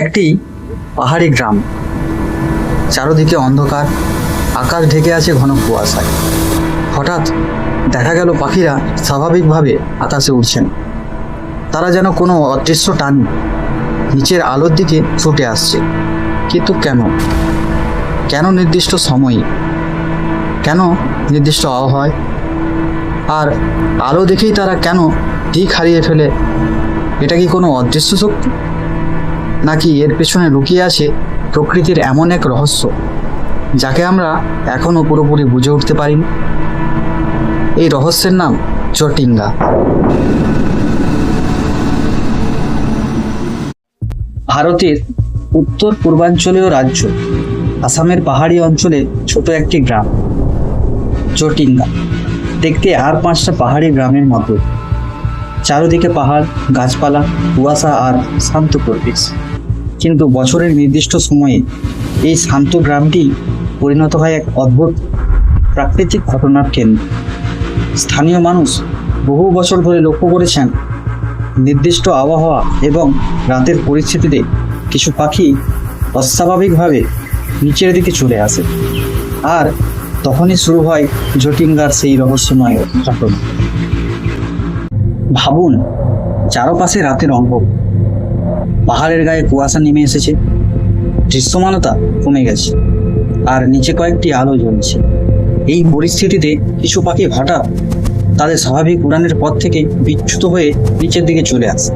একটি পাহাড়ি গ্রাম, চারদিকে অন্ধকার, আকাশ ঢেকে আছে ঘন কুয়াশায়। হঠাৎ দেখা গেল পাখিরা স্বাভাবিকভাবে আকাশে উড়ছেন। তারা যেন কোনো অদৃশ্য টান নিচের আলোর দিকে ছুটে আসছে। কিন্তু কেন? কেন নির্দিষ্ট সময়ে? কেন নির্দিষ্ট আবহাওয়ায়? আর আলো দেখেই তারা কেন দিক হারিয়ে ফেলে? এটা কি কোনো অদৃশ্য শক্তি, নাকি এর পেছনে লুকিয়ে আছে প্রকৃতির এমন এক রহস্য যাকে আমরা এখনও পুরোপুরি বুঝে উঠতে পারিনি? এই রহস্যের নাম চটিঙ্গা। ভারতের উত্তর পূর্বাঞ্চলীয় রাজ্য আসামের পাহাড়ি অঞ্চলে ছোট একটি গ্রাম চটিঙ্গা। দেখতে আর 5টা পাহাড়ি গ্রামের মতো, চারদিকে পাহাড়, গাছপালা, কুয়াশা আর শান্ত পরিবেশ। কিন্তু বছরের নির্দিষ্ট সময়ে এই শান্ত গ্রামটি পরিণত হয় এক অদ্ভুত প্রাকৃতিক ঘটনার কেন্দ্র। স্থানীয় মানুষ বহু বছর ধরে লক্ষ্য করেছেন, নির্দিষ্ট আবহাওয়া এবং রাতের পরিস্থিতিতে কিছু পাখি অস্বাভাবিকভাবে নিচের দিকে চলে আসে। আর তখনই শুরু হয় চটিঙ্গার সেই রহস্যময় ঘটনা। ভাবুন, চারপাশে রাতের অন্ধকার, পাহাড়ের গায়ে কুয়াশা নেমে এসেছে, দৃশ্যমানতা কমে গেছে, আর নিচে কয়েকটি আলো জ্বলছে। এই পরিস্থিতিতে কিছু পাখি হঠাৎ তাদের স্বাভাবিক উড়ানের পথ থেকে বিচ্যুত হয়ে নিচের দিকে চলে আসে।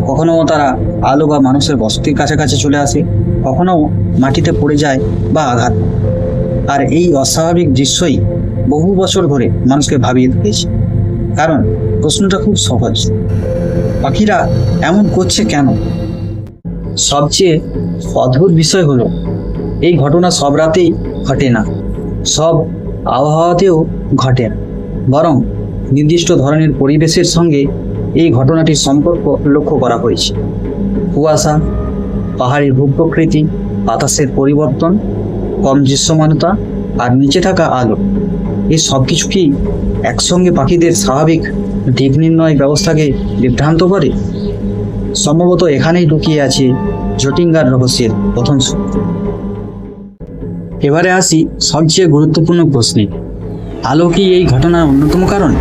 কখনো তারা আলো বা মানুষের বসতির কাছাকাছি চলে আসে, কখনো মাটিতে পড়ে যায় বা আঘাত। আর এই অস্বাভাবিক দৃশ্যই বহু বছর ধরে মানুষকে ভাবিয়ে তুলেছে। কারণ প্রশ্নটা খুব সহজ, পাখিরা এমন করছে কেন? সবচেয়ে অদ্ভুত বিষয় হলো, এই ঘটনা সব রাতেই ঘটে না, সব আবহাওয়াতেও ঘটে না, বরং নির্দিষ্ট ধরনের পরিবেশের সঙ্গে এই ঘটনাটির সম্পর্ক লক্ষ্য করা হয়েছে। কুয়াশা, পাহাড়ি ভূপ্রকৃতি, বাতাসের পরিবর্তন, কম দৃশ্যমানতা আর নিচে থাকা আলো, এই সব কিছু কি একসঙ্গে পাখিদের স্বাভাবিক দিক নির্ণয় ব্যবস্থাকে বিভ্রান্ত করে? সম্ভবত এখানেই লুকিয়ে আছে চটিঙ্গার রহস্যের প্রথম সূত্র। এবারে আসি সবচেয়ে গুরুত্বপূর্ণ প্রশ্নে, আলো কি এই ঘটনার অন্যতম কারণ?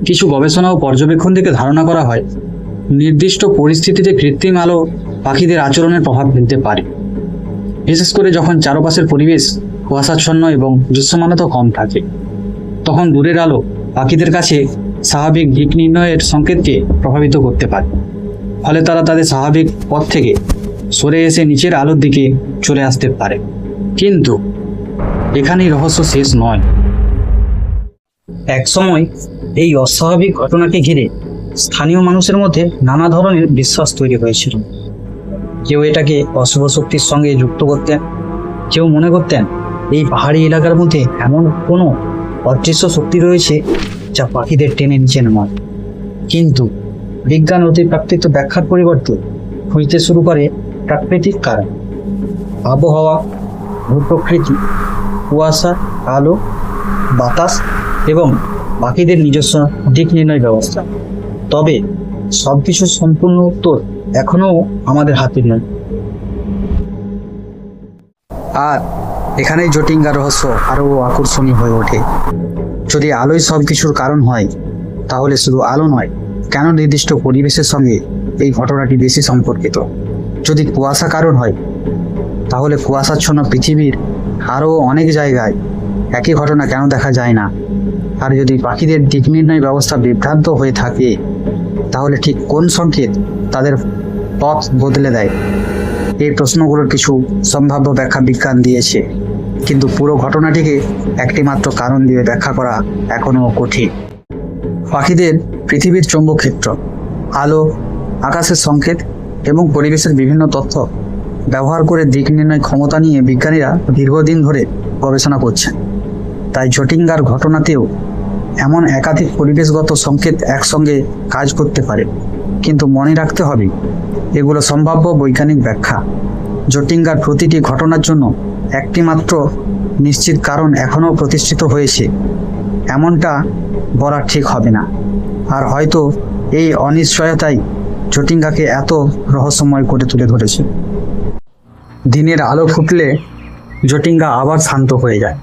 কিছু গবেষণা ও পর্যবেক্ষণ থেকে ধারণা করা হয়, নির্দিষ্ট পরিস্থিতিতে কৃত্রিম আলো পাখিদের আচরণের প্রভাব ফেলতে পারে, বিশেষ করে যখন চারপাশের পরিবেশ কুয়াশাচ্ছন্ন এবং দৃশ্যমানতা কম থাকে। তখন দূরের আলো পাখিদের কাছে স্বাভাবিক দিক নির্ণয়ের সংকেতকে প্রভাবিত করতে পারে, ফলে তারা তাদের স্বাভাবিক পথ থেকে সরে এসে নিচের আলোর দিকে চলে আসতে পারে। কিন্তু এখানেই রহস্য শেষ নয়। একসময় এই অস্বাভাবিক ঘটনাকে ঘিরে স্থানীয় মানুষের মধ্যে নানা ধরনের বিশ্বাস তৈরি হয়েছিল। কেউ এটাকে অশুভ শক্তির সঙ্গে যুক্ত করতেন, কেউ মনে করতেন এই পাহাড়ি এলাকার মধ্যে এমন কোনো অদৃশ্য শক্তি রয়েছে যা পাখিদের টেনে নিচে নামায়। কিন্তু বিজ্ঞান অতিপ্রাকৃত ব্যাখ্যার পরিবর্তে খুঁজতে শুরু করে প্রাকৃতিক কারণ, আবহাওয়া, ভূপ্রকৃতি, কুয়াশা, আলো, বাতাস এবং পাখিদের নিজস্ব দিক নির্ণয় ব্যবস্থা। তবে সবকিছুর সম্পূর্ণ উত্তর এখনও আমাদের হাতে নেই। আর এখানেই চটিঙ্গা রহস্য আরও আকর্ষণীয় হয়ে ওঠে। যদি আলোই সব কিছুর কারণ হয়, তাহলে শুধু আলো নয়, কেন নির্দিষ্ট পরিবেশের সঙ্গে এই ঘটনাটি বেশি সম্পর্কিত? যদি কুয়াশা কারণ হয়, তাহলে কুয়াশাচ্ছন্ন পৃথিবীর আরও অনেক জায়গায় একই ঘটনা কেন দেখা যায় না? আর যদি পাখিদের দিক নির্ণয় ব্যবস্থা বিভ্রান্ত হয়ে থাকে, তাহলে ঠিক কোন সংকেত তাদের পথ বদলে দেয়? এই প্রশ্নগুলোর কিছু সম্ভাব্য ব্যাখ্যা বিজ্ঞান দিয়েছে, কিন্তু পুরো ঘটনাটিকে একটি মাত্র কারণ দিয়ে ব্যাখ্যা করা এখনও কঠিন। পাখিদের পৃথিবীর চৌম্বক ক্ষেত্র, আলো, আকাশের সংকেত এবং পরিবেশের বিভিন্ন তথ্য ব্যবহার করে দিক নির্ণয় ক্ষমতা নিয়ে বিজ্ঞানীরা দীর্ঘদিন ধরে গবেষণা করছেন। তাই চটিঙ্গার ঘটনাতেও এমন একাধিক পরিবেশগত সংকেত একসঙ্গে কাজ করতে পারে। কিন্তু মনে রাখতে হবে, এগুলো সম্ভাব্য বৈজ্ঞানিক ব্যাখ্যা। চটিঙ্গার প্রতিটি ঘটনার জন্য একটি মাত্র নিশ্চিত কারণ এখনও প্রতিষ্ঠিত হয়েছে এমনটা বলা ঠিক হবে না। আর হয়তো এই অনিশ্চয়তাই জটিঙ্গাকে এত রহস্যময় করে তুলে ধরেছে। দিনের আলো ফুটলে জটিঙ্গা আবার শান্ত হয়ে যায়।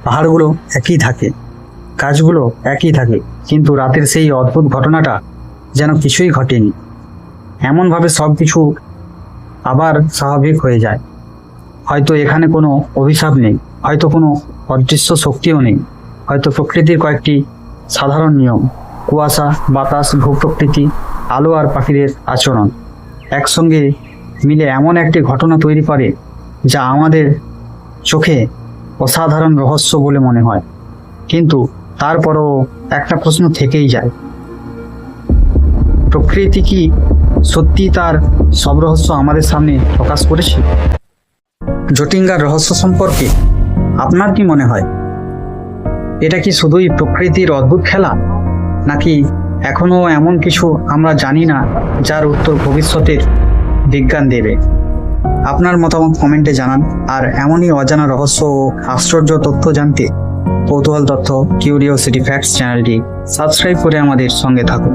পাহাড়গুলো একই থাকে, গাছগুলো একই থাকে, কিন্তু রাতের সেই অদ্ভুত ঘটনাটা যেন কিছুই ঘটেনি। এমনভাবে সব কিছু আবার স্বাভাবিক হয়ে যায়। হয়তো এখানে কোনো অভিশাপ নেই, হয়তো কোনো অদৃশ্য শক্তিও নেই, হয়তো প্রকৃতির কয়েকটি সাধারণ নিয়ম, কুয়াশা, বাতাস, ভূপ্রকৃতি, আলো আর পাখিদের আচরণ একসঙ্গে মিলে এমন একটি ঘটনা তৈরি করে যা আমাদের চোখে অসাধারণ রহস্য বলে মনে হয়। কিন্তু তারপরও একটা প্রশ্ন থেকেই যায়, প্রকৃতি কি সত্যি তার সব রহস্য আমাদের সামনে প্রকাশ করেছে? জটিঙ্গার রহস্য সম্পর্কে আপনার কি মনে হয়? এটা কি শুধুই প্রকৃতির অদ্ভুত খেলা, নাকি এখনো এমন কিছু আমরা জানি না যার উত্তর ভবিষ্যতের বিজ্ঞান দেবে? আপনার মতামত কমেন্টে জানান। আর এমনই অজানা রহস্য ও আশ্চর্য তথ্য জানতে কৌতূহল তথ্য কিউরিওসিটি ফ্যাক্টস চ্যানেলটি সাবস্ক্রাইব করে আমাদের সঙ্গে থাকুন।